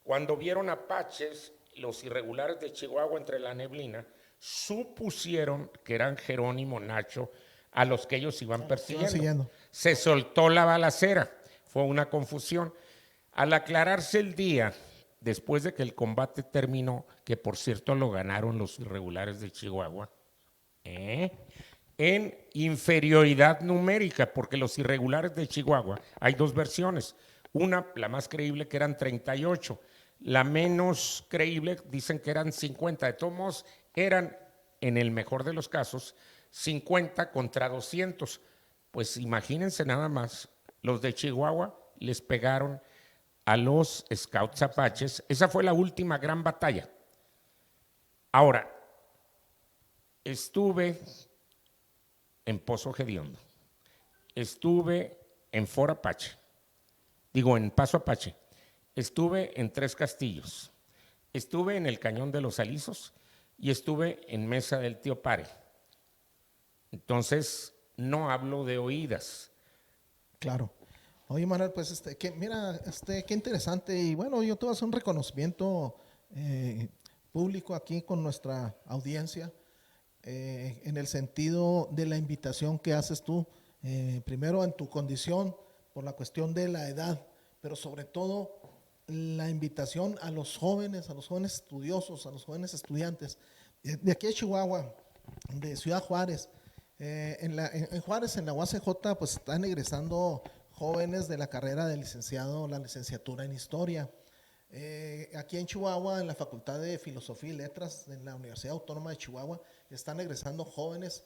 Speaker 2: Cuando vieron apaches, los irregulares de Chihuahua entre la neblina, supusieron que eran Jerónimo, Nacho, a los que ellos iban persiguiendo. Se soltó la balacera, fue una confusión. Al aclararse el día, después de que el combate terminó, que por cierto lo ganaron los irregulares de Chihuahua, en inferioridad numérica, porque los irregulares de Chihuahua, hay 2 versiones. Una, la más creíble, que eran 38. La menos creíble, dicen que eran 50. De todos modos, eran, en el mejor de los casos, 50 contra 200. Pues imagínense nada más, los de Chihuahua les pegaron a los scouts apaches. Esa fue la última gran batalla. Ahora, estuve en Pozo Gediondo. estuve en Fort Apache, digo en Paso Apache, estuve en Tres Castillos, estuve en el Cañón de los Alisos y estuve en Mesa del Tío Pare. Entonces, no hablo de oídas.
Speaker 1: Claro. Oye, Manuel, pues mira, qué interesante. Y bueno, yo te voy a hacer un reconocimiento eh, público aquí con nuestra audiencia, en el sentido de la invitación que haces tú, primero en tu condición, por la cuestión de la edad, pero sobre todo la invitación a los jóvenes estudiosos, a los jóvenes estudiantes, de aquí de Chihuahua, de Ciudad Juárez. En Juárez, en la UACJ, pues están egresando jóvenes de la carrera de licenciado, la licenciatura en Historia. Aquí en Chihuahua, en la Facultad de Filosofía y Letras, en la Universidad Autónoma de Chihuahua, están egresando jóvenes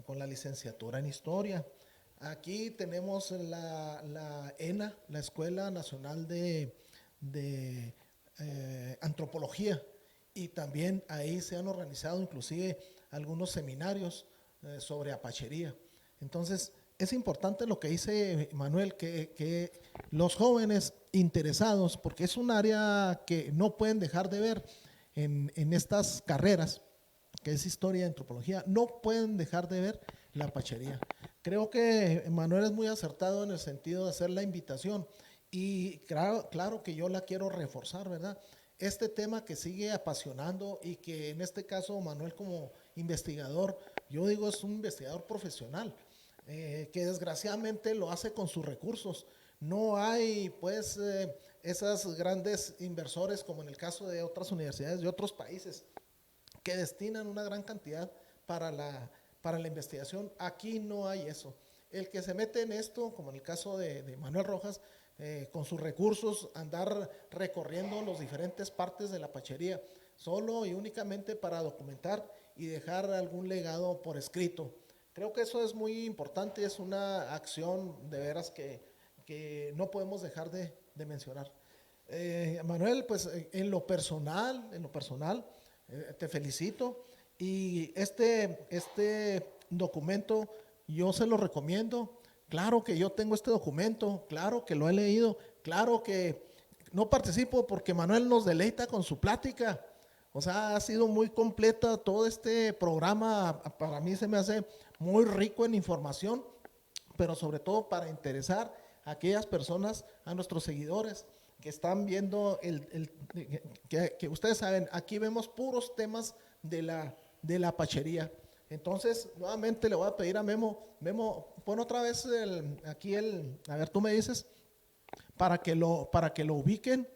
Speaker 1: con la licenciatura en Historia. Aquí tenemos la ENA, la Escuela Nacional de Antropología, y también ahí se han organizado inclusive algunos seminarios sobre apachería. Entonces, es importante lo que dice Manuel, que los jóvenes interesados, porque es un área que no pueden dejar de ver en estas carreras, que es historia y antropología, no pueden dejar de ver la apachería. Creo que Manuel es muy acertado en el sentido de hacer la invitación, y claro que yo la quiero reforzar, ¿verdad? Este tema que sigue apasionando, y que en este caso Manuel, como investigador, yo digo es un investigador profesional, que desgraciadamente lo hace con sus recursos. No hay pues esas grandes inversores como en el caso de otras universidades de otros países que destinan una gran cantidad para para la investigación. Aquí no hay eso. El que se mete en esto, como en el caso de Manuel Rojas, con sus recursos, andar recorriendo las diferentes partes de la pachería, solo y únicamente para documentar y dejar algún legado por escrito. Creo que eso es muy importante, es una acción de veras que no podemos dejar de mencionar. Manuel, pues en lo personal, te felicito, y este documento yo se lo recomiendo. Claro que yo tengo este documento, claro que lo he leído, claro que no participo porque Manuel nos deleita con su plática. O sea, ha sido muy completa todo este programa, para mí se me hace muy rico en información, pero sobre todo para interesar a aquellas personas, a nuestros seguidores que están viendo que ustedes saben, aquí vemos puros temas de la pachería. Entonces, nuevamente le voy a pedir a Memo, pon otra vez a ver, tú me dices, para que lo ubiquen.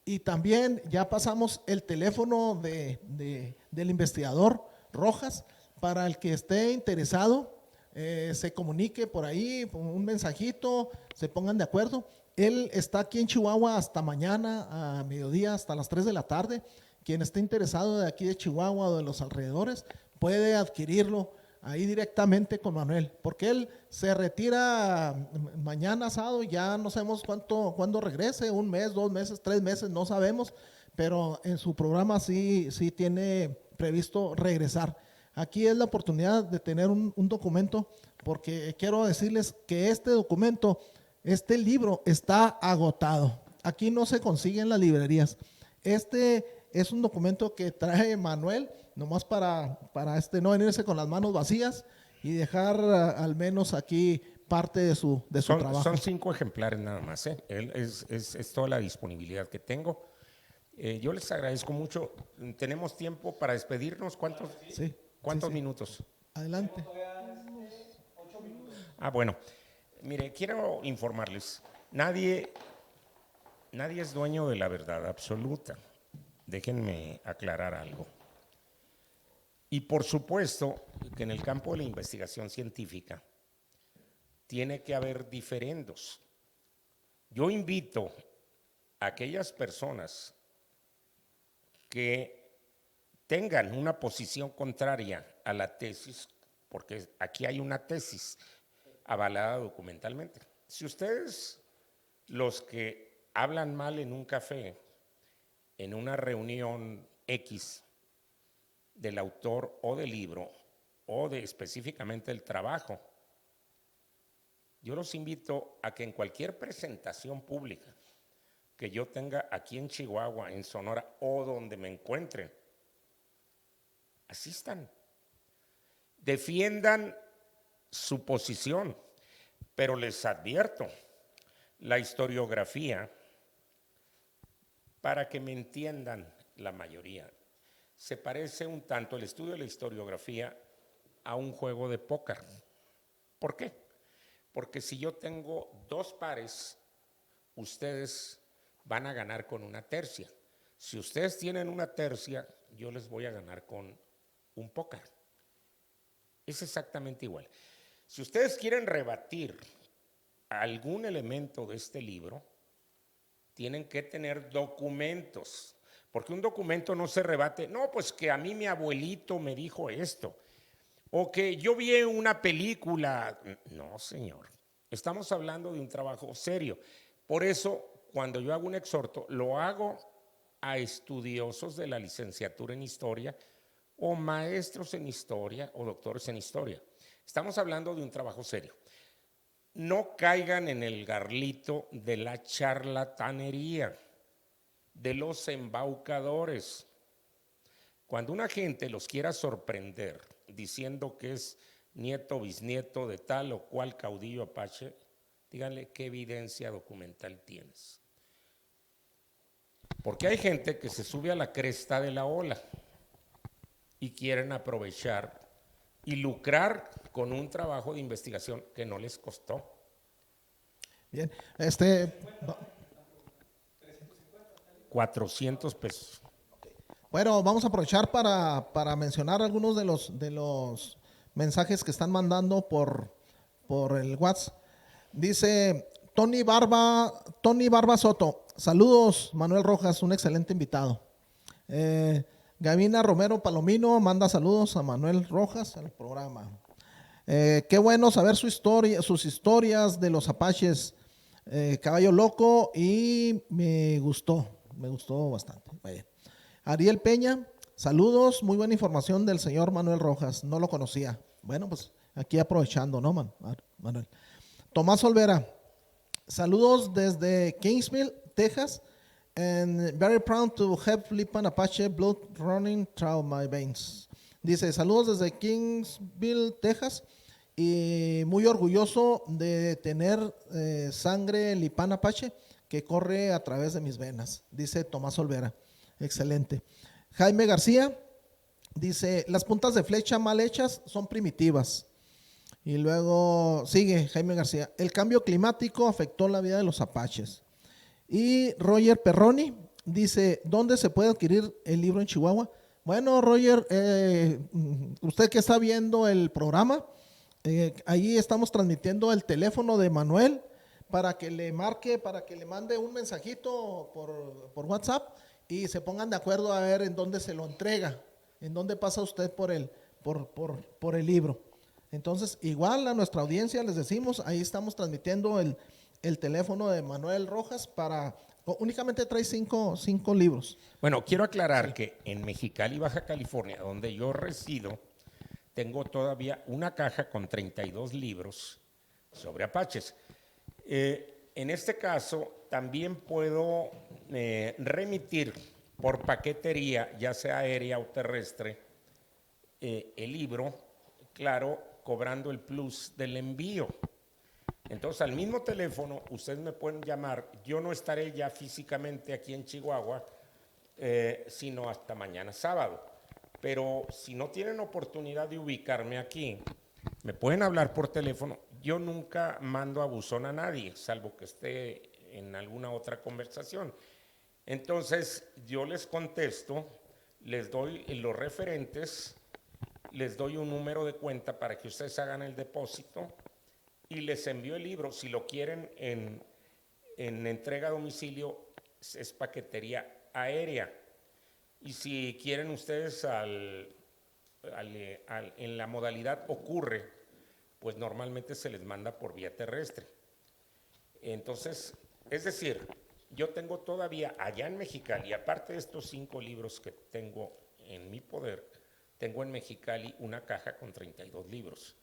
Speaker 1: Y también ya pasamos el teléfono del investigador Rojas, para el que esté interesado, se comunique por ahí, un mensajito, se pongan de acuerdo. Él está aquí en Chihuahua hasta mañana, a mediodía, hasta las 3 de la tarde. Quien esté interesado de aquí de Chihuahua o de los alrededores, puede adquirirlo ahí directamente con Manuel, porque él se retira mañana sábado, ya no sabemos cuándo regrese, un mes, 2 meses, 3 meses, no sabemos, pero en su programa sí tiene previsto regresar. Aquí es la oportunidad de tener un documento, porque quiero decirles que este documento, este libro está agotado. Aquí no se consigue en las librerías. Este es un documento que trae Manuel, nomás para no venirse con las manos vacías y dejar al menos aquí parte de su trabajo.
Speaker 2: Son 5 ejemplares nada más, ¿eh? Es toda la disponibilidad que tengo. Yo les agradezco mucho. ¿Tenemos tiempo para despedirnos? ¿Cuántos minutos?
Speaker 1: Adelante.
Speaker 2: Bueno, mire, quiero informarles. Nadie es dueño de la verdad absoluta. Déjenme aclarar algo. Y por supuesto que en el campo de la investigación científica tiene que haber diferendos. Yo invito a aquellas personas que tengan una posición contraria a la tesis, porque aquí hay una tesis avalada documentalmente. Si ustedes, los que hablan mal en un café, en una reunión X del autor o del libro, o de específicamente el trabajo Yo los invito a que en cualquier presentación pública que yo tenga aquí en Chihuahua, en Sonora o donde me encuentren, asistan, defiendan su posición, pero les advierto, la historiografía, para que me entiendan la mayoría, se parece un tanto el estudio de la historiografía a un juego de póker. ¿Por qué? Porque si yo tengo dos pares, ustedes van a ganar con una tercia. Si ustedes tienen una tercia, yo les voy a ganar con un póker. Es exactamente igual. Si ustedes quieren rebatir algún elemento de este libro, tienen que tener documentos, porque un documento no se rebate. No, pues que a mí mi abuelito me dijo esto, o que yo vi una película. No, señor. Estamos hablando de un trabajo serio. Por eso, cuando yo hago un exhorto, lo hago a estudiosos de la licenciatura en historia o maestros en historia o doctores en historia. Estamos hablando de un trabajo serio. No caigan en el garlito de la charlatanería, de los embaucadores. Cuando una gente los quiera sorprender diciendo que es nieto, bisnieto de tal o cual caudillo apache, díganle qué evidencia documental tienes. Porque hay gente que se sube a la cresta de la ola y quieren aprovechar y lucrar con un trabajo de investigación que no les costó.
Speaker 1: Bien,
Speaker 2: 400 pesos.
Speaker 1: bueno, vamos a aprovechar para mencionar algunos de los mensajes que están mandando por el WhatsApp. Dice Tony Barba Soto, saludos Manuel Rojas, un excelente invitado. Gavina Romero Palomino manda saludos a Manuel Rojas al programa. Qué bueno saber sus historias de los apaches, Caballo Loco, y me gustó bastante. Vaya. Ariel Peña, saludos, muy buena información del señor Manuel Rojas, no lo conocía. Bueno, pues aquí aprovechando, ¿no, Manuel? Tomás Olvera, saludos desde Kingsville, Texas, and very proud to have Lipan Apache blood running through my veins. Dice, saludos desde Kingsville, Texas, y muy orgulloso de tener sangre Lipan Apache que corre a través de mis venas, dice Tomás Olvera. Excelente. Jaime García dice, las puntas de flecha mal hechas son primitivas. Y luego sigue Jaime García, el cambio climático afectó la vida de los apaches. Y Roger Perroni dice, ¿dónde se puede adquirir el libro en Chihuahua? Bueno, Roger, usted que está viendo el programa, ahí estamos transmitiendo el teléfono de Manuel para que le marque, para que le mande un mensajito por WhatsApp y se pongan de acuerdo a ver en dónde se lo entrega, en dónde pasa usted por el libro. Entonces, igual a nuestra audiencia les decimos, ahí estamos transmitiendo el teléfono de Manuel Rojas únicamente trae cinco libros.
Speaker 2: Bueno, quiero aclarar que en Mexicali, Baja California, donde yo resido, tengo todavía una caja con 32 libros sobre apaches. En este caso, también puedo remitir por paquetería, ya sea aérea o terrestre, el libro, claro, cobrando el plus del envío. Entonces, al mismo teléfono, ustedes me pueden llamar. Yo no estaré ya físicamente aquí en Chihuahua, sino hasta mañana sábado. Pero si no tienen oportunidad de ubicarme aquí, me pueden hablar por teléfono. Yo nunca mando a buzón a nadie, salvo que esté en alguna otra conversación. Entonces, yo les contesto, les doy los referentes, les doy un número de cuenta para que ustedes hagan el depósito y les envío el libro. Si lo quieren en entrega a domicilio, es paquetería aérea. Y si quieren ustedes en la modalidad ocurre, pues normalmente se les manda por vía terrestre. Entonces, es decir, yo tengo todavía allá en Mexicali, aparte de estos 5 libros que tengo en mi poder, tengo en Mexicali una caja con 32 libros.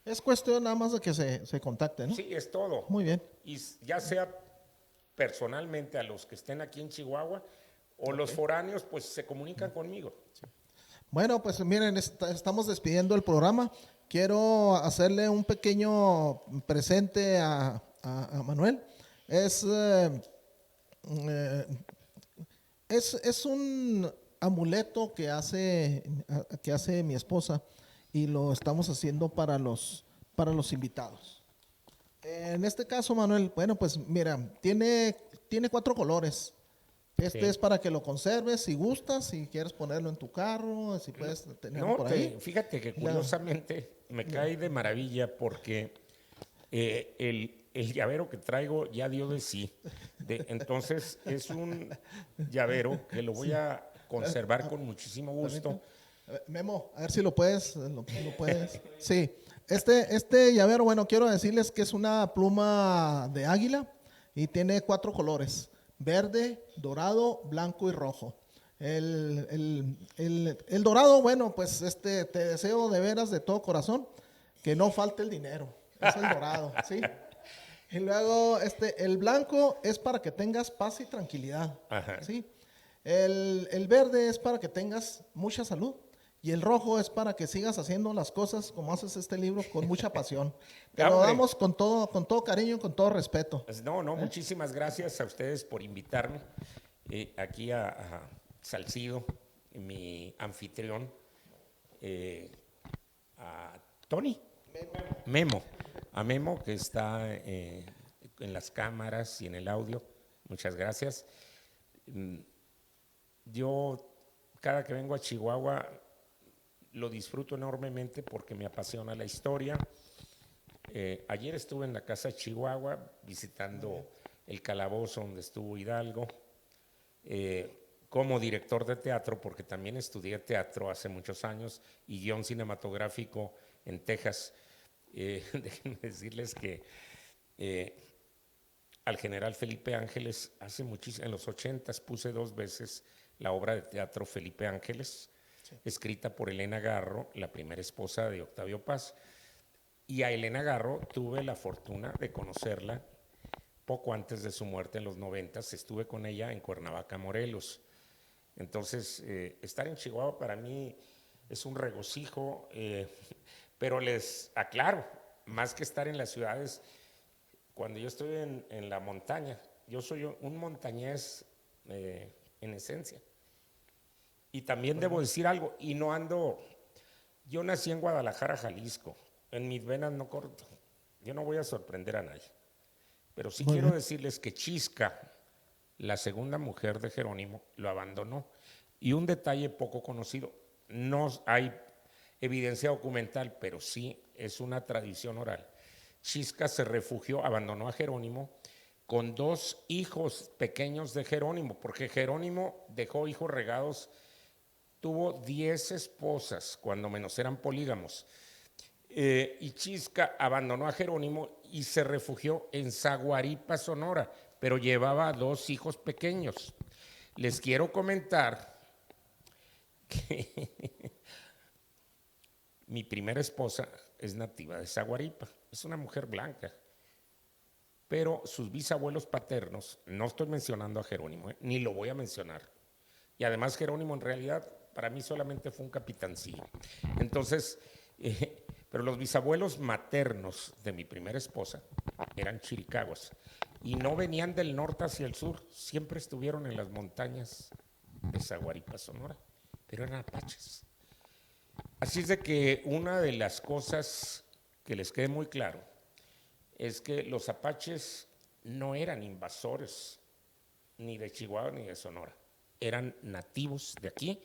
Speaker 1: Es cuestión nada más de que se contacten, ¿no?
Speaker 2: Sí, es todo.
Speaker 1: Muy bien.
Speaker 2: Y ya sea personalmente a los que estén aquí en Chihuahua o los foráneos, pues se comunican conmigo.
Speaker 1: Bueno, pues miren, estamos despidiendo el programa. Quiero hacerle un pequeño presente a Manuel. Es, eh, es un amuleto que hace mi esposa y lo estamos haciendo para los invitados. En este caso, Manuel, bueno, pues mira, tiene 4 colores. Este
Speaker 2: Sí.
Speaker 1: es para que lo conserves si gustas, si quieres ponerlo en tu carro, si puedes tenerlo
Speaker 2: No,
Speaker 1: por ahí.
Speaker 2: fíjate que curiosamente me cae de maravilla porque el llavero que traigo ya dio de sí. Entonces es un llavero que lo voy a conservar con muchísimo
Speaker 1: Permíteme.
Speaker 2: gusto.
Speaker 1: Memo, a ver si lo puedes, lo puedes. Sí, este llavero, bueno, quiero decirles que es una pluma de águila y tiene 4 colores: verde, dorado, blanco y rojo. El dorado, bueno, pues te deseo de veras, de todo corazón, que no falte el dinero. Es el dorado, ¿sí? Y luego, el blanco es para que tengas paz y tranquilidad,
Speaker 2: Ajá.
Speaker 1: ¿sí? El verde es para que tengas mucha salud. Y el rojo es para que sigas haciendo las cosas como haces este libro con mucha pasión. Te
Speaker 2: Ah,
Speaker 1: lo
Speaker 2: hombre,
Speaker 1: damos con todo cariño, con todo respeto.
Speaker 2: pues no, muchísimas gracias a ustedes por invitarme aquí a Salcido, mi anfitrión, eh, a Tony. Memo, a Memo que está en las cámaras y en el audio. Muchas gracias. Yo cada que vengo a Chihuahua lo disfruto enormemente porque me apasiona la historia. Ayer estuve en la Casa Chihuahua visitando el calabozo donde estuvo Hidalgo, como director de teatro, porque también estudié teatro hace muchos años y guión cinematográfico en Texas. Déjenme decirles que al general Felipe Ángeles, en los 80s puse 2 veces la obra de teatro Felipe Ángeles, escrita por Elena Garro, la primera esposa de Octavio Paz. Y a Elena Garro tuve la fortuna de conocerla poco antes de su muerte en los 90s. Estuve con ella en Cuernavaca, Morelos. Entonces, estar en Chihuahua para mí es un regocijo, pero les aclaro, más que estar en las ciudades, cuando yo estoy en la montaña, yo soy un montañés en esencia. Y también debo decir algo, y no ando, yo nací en Guadalajara, Jalisco, en mis venas no corto, yo no voy a sorprender a nadie, pero sí
Speaker 1: Muy
Speaker 2: quiero
Speaker 1: bien.
Speaker 2: decirles que Chisca, la segunda mujer de Jerónimo, lo abandonó. Y un detalle poco conocido, no hay evidencia documental, pero sí es una tradición oral. Chisca se refugió, abandonó a Jerónimo con 2 hijos pequeños de Jerónimo, porque Jerónimo dejó hijos regados, tuvo 10 esposas, cuando menos eran polígamos. Y Chisca abandonó a Jerónimo y se refugió en Zaguaripa, Sonora, pero llevaba 2 hijos pequeños. Les quiero comentar que mi primera esposa es nativa de Zaguaripa, es una mujer blanca, pero sus bisabuelos paternos, no estoy mencionando a Jerónimo, ni lo voy a mencionar, y además Jerónimo en realidad para mí solamente fue un capitancillo. Entonces, pero los bisabuelos maternos de mi primera esposa eran chiricahuas y no venían del norte hacia el sur, siempre estuvieron en las montañas de Zaguaripa, Sonora, pero eran apaches. Así es de que una de las cosas que les quede muy claro es que los apaches no eran invasores ni de Chihuahua ni de Sonora, eran nativos de aquí.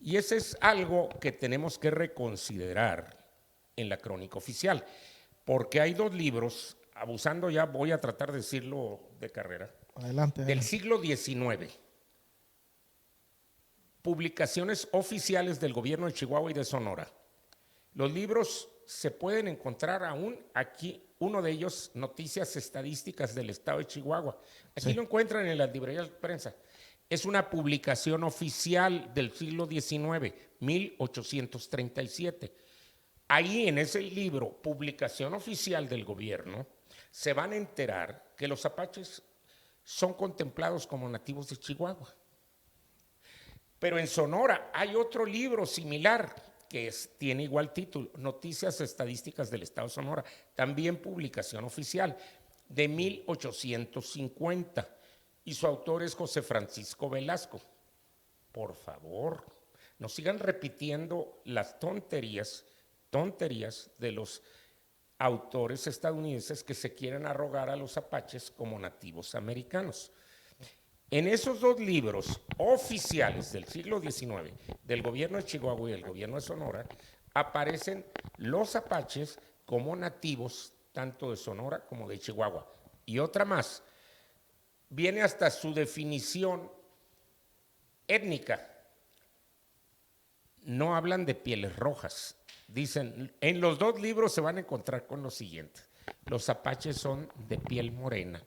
Speaker 2: Y ese es algo que tenemos que reconsiderar en la crónica oficial, porque hay 2 libros, abusando ya voy a tratar de decirlo de carrera,
Speaker 1: Adelante,
Speaker 2: del
Speaker 1: adelante.
Speaker 2: siglo XIX, publicaciones oficiales del gobierno de Chihuahua y de Sonora. Los libros se pueden encontrar aún aquí, uno de ellos, Noticias Estadísticas del Estado de Chihuahua. Aquí
Speaker 1: Sí.
Speaker 2: lo encuentran en las librerías de prensa. Es una publicación oficial del siglo XIX, 1837. Ahí en ese libro, publicación oficial del gobierno, se van a enterar que los apaches son contemplados como nativos de Chihuahua. Pero en Sonora hay otro libro similar que tiene igual título, Noticias Estadísticas del Estado de Sonora, también publicación oficial, de 1850. Y su autor es José Francisco Velasco. Por favor, no sigan repitiendo las tonterías de los autores estadounidenses que se quieren arrogar a los apaches como nativos americanos. En esos dos libros oficiales del siglo XIX, del gobierno de Chihuahua y del gobierno de Sonora, aparecen los apaches como nativos tanto de Sonora como de Chihuahua. Y otra más, viene hasta su definición étnica. No hablan de pieles rojas. Dicen, en los dos libros se van a encontrar con lo siguiente. Los apaches son de piel morena.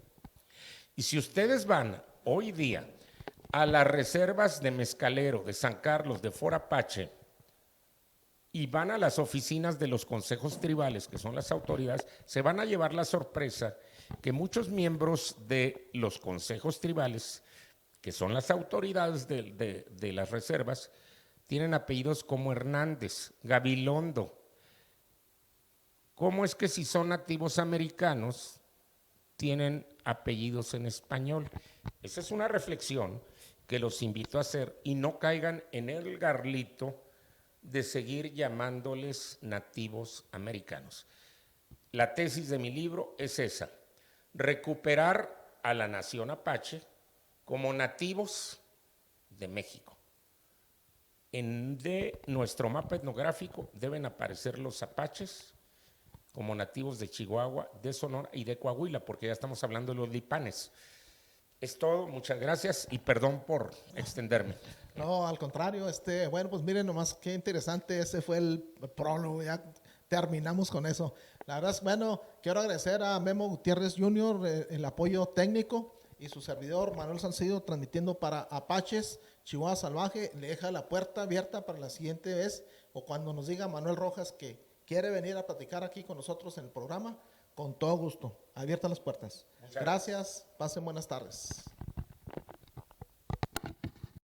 Speaker 2: Y si ustedes van hoy día a las reservas de Mezcalero, de San Carlos, de Fort Apache, y van a las oficinas de los consejos tribales, que son las autoridades, se van a llevar la sorpresa que muchos miembros de los consejos tribales, que son las autoridades de las reservas, tienen apellidos como Hernández, Gabilondo. ¿Cómo es que si son nativos americanos tienen apellidos en español? Esa es una reflexión que los invito a hacer y no caigan en el garlito de seguir llamándoles nativos americanos. La tesis de mi libro es esa: recuperar a la nación apache como nativos de México. De nuestro mapa etnográfico deben aparecer los apaches como nativos de Chihuahua, de Sonora y de Coahuila, porque ya estamos hablando de los lipanes. Es todo, muchas gracias y perdón por extenderme.
Speaker 1: No, al contrario, bueno, pues miren nomás qué interesante, ese fue el prólogo, ya terminamos con eso. La verdad es, bueno, quiero agradecer a Memo Gutiérrez Jr. El apoyo técnico y su servidor Manuel Salcido transmitiendo para Apaches, Chihuahua Salvaje. Le deja la puerta abierta para la siguiente vez o cuando nos diga Manuel Rojas que quiere venir a platicar aquí con nosotros en el programa, con todo gusto, abiertas las puertas. Gracias, pasen buenas tardes.